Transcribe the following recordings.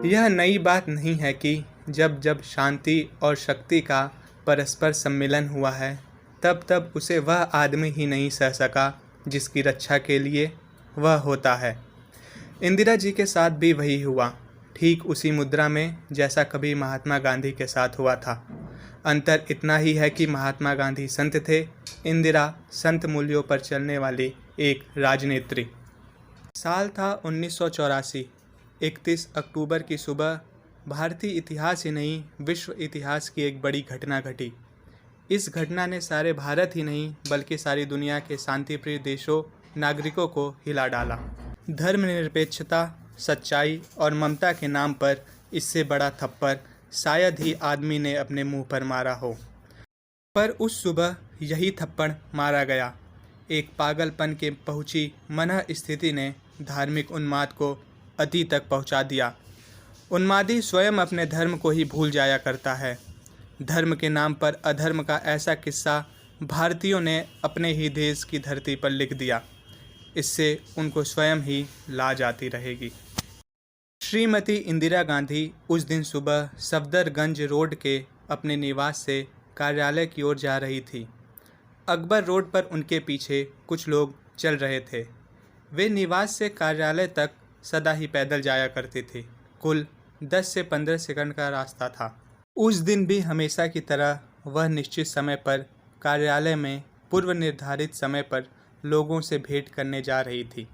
यह नई बात नहीं है कि जब जब शांति और शक्ति का परस्पर सम्मिलन हुआ है, तब तब उसे वह आदमी ही नहीं सह सका जिसकी रक्षा के लिए वह होता है। इंदिरा जी के साथ भी वही हुआ, ठीक उसी मुद्रा में जैसा कभी महात्मा गांधी के साथ हुआ था। अंतर इतना ही है कि महात्मा गांधी संत थे, इंदिरा संत मूल्यों पर चलने वाली एक राजनेत्री। साल था 1984। 31 अक्टूबर की सुबह भारतीय इतिहास ही नहीं, विश्व इतिहास की एक बड़ी घटना घटी। इस घटना ने सारे भारत ही नहीं बल्कि सारी दुनिया के शांतिप्रिय देशों, नागरिकों को हिला डाला। धर्मनिरपेक्षता, सच्चाई और ममता के नाम पर इससे बड़ा थप्पड़ शायद ही आदमी ने अपने मुंह पर मारा हो। पर उस सुबह यही थप्पड़ मारा गया। एक पागलपन के पहुंची मनः स्थिति ने धार्मिक उन्माद को अति तक पहुंचा दिया। उन्मादी स्वयं अपने धर्म को ही भूल जाया करता है। धर्म के नाम पर अधर्म का ऐसा किस्सा भारतीयों ने अपने ही देश की धरती पर लिख दिया। इससे उनको स्वयं ही लाज आती रहेगी। श्रीमती इंदिरा गांधी उस दिन सुबह सफदरगंज रोड के अपने निवास से कार्यालय की ओर जा रही थी। अकबर रोड पर उनके पीछे कुछ लोग चल रहे थे। वे निवास से कार्यालय तक सदा ही पैदल जाया करती थी। कुल 10 से 15 सेकंड का रास्ता था। उस दिन भी हमेशा की तरह वह निश्चित समय पर कार्यालय में पूर्व निर्धारित समय पर लोगों से भेंट करने जा रही थी।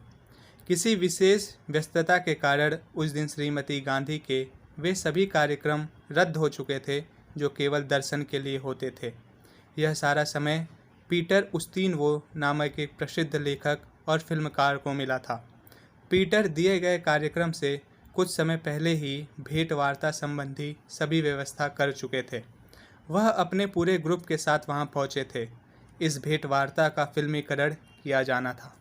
किसी विशेष व्यस्तता के कारण उस दिन श्रीमती गांधी के वे सभी कार्यक्रम रद्द हो चुके थे जो केवल दर्शन के लिए होते थे। यह सारा समय पीटर उस्तीनवो नामक एक प्रसिद्ध लेखक और फिल्मकार को मिला था। पीटर दिए गए कार्यक्रम से कुछ समय पहले ही भेंट वार्ता संबंधी सभी व्यवस्था कर चुके थे। वह अपने पूरे ग्रुप के साथ वहां पहुंचे थे। इस भेंट वार्ता का फिल्मीकरण किया जाना था।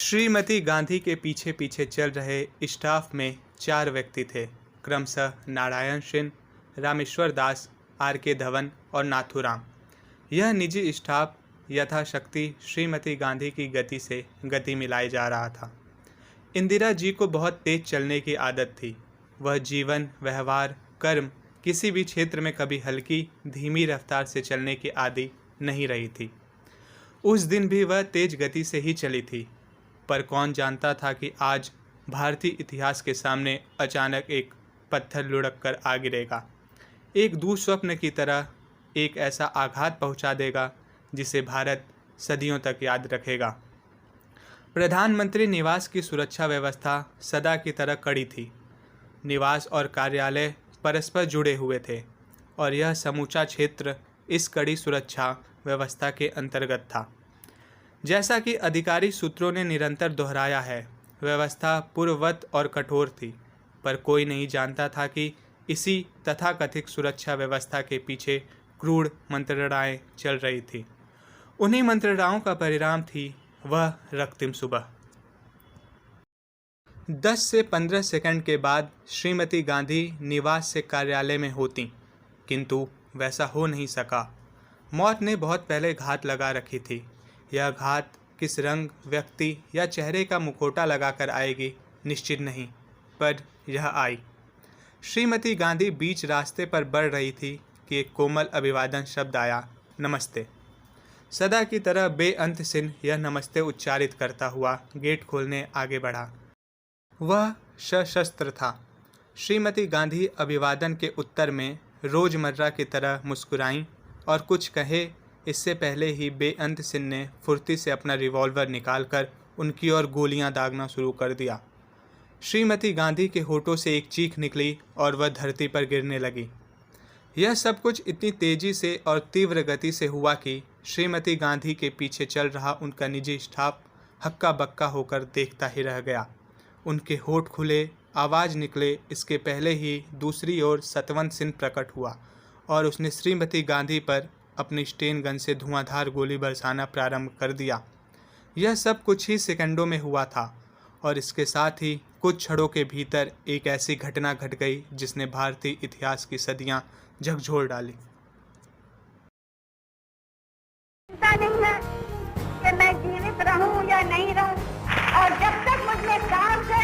श्रीमती गांधी के पीछे पीछे चल रहे स्टाफ में 4 व्यक्ति थे, क्रमशः नारायण सिंह, रामेश्वर दास, R.K. धवन और नाथूराम। यह निजी स्टाफ यथाशक्ति श्रीमती गांधी की गति से गति मिलाए जा रहा था। इंदिरा जी को बहुत तेज चलने की आदत थी। वह जीवन, व्यवहार, कर्म किसी भी क्षेत्र में कभी हल्की धीमी रफ्तार से चलने की आदी नहीं रही थी। उस दिन भी वह तेज गति से ही चली थी। पर कौन जानता था कि आज भारतीय इतिहास के सामने अचानक एक पत्थर लुढ़क कर आ गिरेगा। एक दुस्वप्न की तरह एक ऐसा आघात पहुंचा देगा जिसे भारत सदियों तक याद रखेगा। प्रधानमंत्री निवास की सुरक्षा व्यवस्था सदा की तरह कड़ी थी। निवास और कार्यालय परस्पर जुड़े हुए थे और यह समूचा क्षेत्र इस कड़ी सुरक्षा व्यवस्था के अंतर्गत था। जैसा कि अधिकारी सूत्रों ने निरंतर दोहराया है, व्यवस्था पूर्ववत और कठोर थी, पर कोई नहीं जानता था कि इसी तथाकथित सुरक्षा व्यवस्था के पीछे क्रूर मंत्रणाएं चल रही थी। उन्हीं मंत्रणाओं का परिणाम थी वह रक्तिम सुबह। 10 से 15 सेकंड के बाद श्रीमती गांधी निवास से कार्यालय में होती, किंतु वैसा हो नहीं सका। मौत ने बहुत पहले घात लगा रखी थी। यह घात किस रंग, व्यक्ति या चेहरे का मुखौटा लगाकर आएगी निश्चित नहीं, पर यह आई। श्रीमती गांधी बीच रास्ते पर बढ़ रही थी कि एक कोमल अभिवादन शब्द आया, नमस्ते। सदा की तरह बेअंत सिंह यह नमस्ते उच्चारित करता हुआ गेट खोलने आगे बढ़ा। वह सशस्त्र था। श्रीमती गांधी अभिवादन के उत्तर में रोजमर्रा की तरह मुस्कुराईं और कुछ कहे इससे पहले ही बेअंत सिंह ने फुर्ती से अपना रिवॉल्वर निकालकर उनकी ओर गोलियां दागना शुरू कर दिया। श्रीमती गांधी के होठों से एक चीख निकली और वह धरती पर गिरने लगी। यह सब कुछ इतनी तेजी से और तीव्र गति से हुआ कि श्रीमती गांधी के पीछे चल रहा उनका निजी स्टाफ हक्का बक्का होकर देखता ही रह गया। उनके होठ खुले, आवाज़ निकले इसके पहले ही दूसरी ओर सतवंत सिंह प्रकट हुआ और उसने श्रीमती गांधी पर अपनी स्टेन गन से धुआंधार गोली बरसाना प्रारंभ कर दिया। यह सब कुछ ही सेकंडों में हुआ था और इसके साथ ही कुछ क्षणों के भीतर एक ऐसी घटना घट गई जिसने भारतीय इतिहास की सदियां झकझोर डाली। चिंता नहीं है कि मैं जीवित रहूं या नहीं रहूं, और जब तक मुझे काम से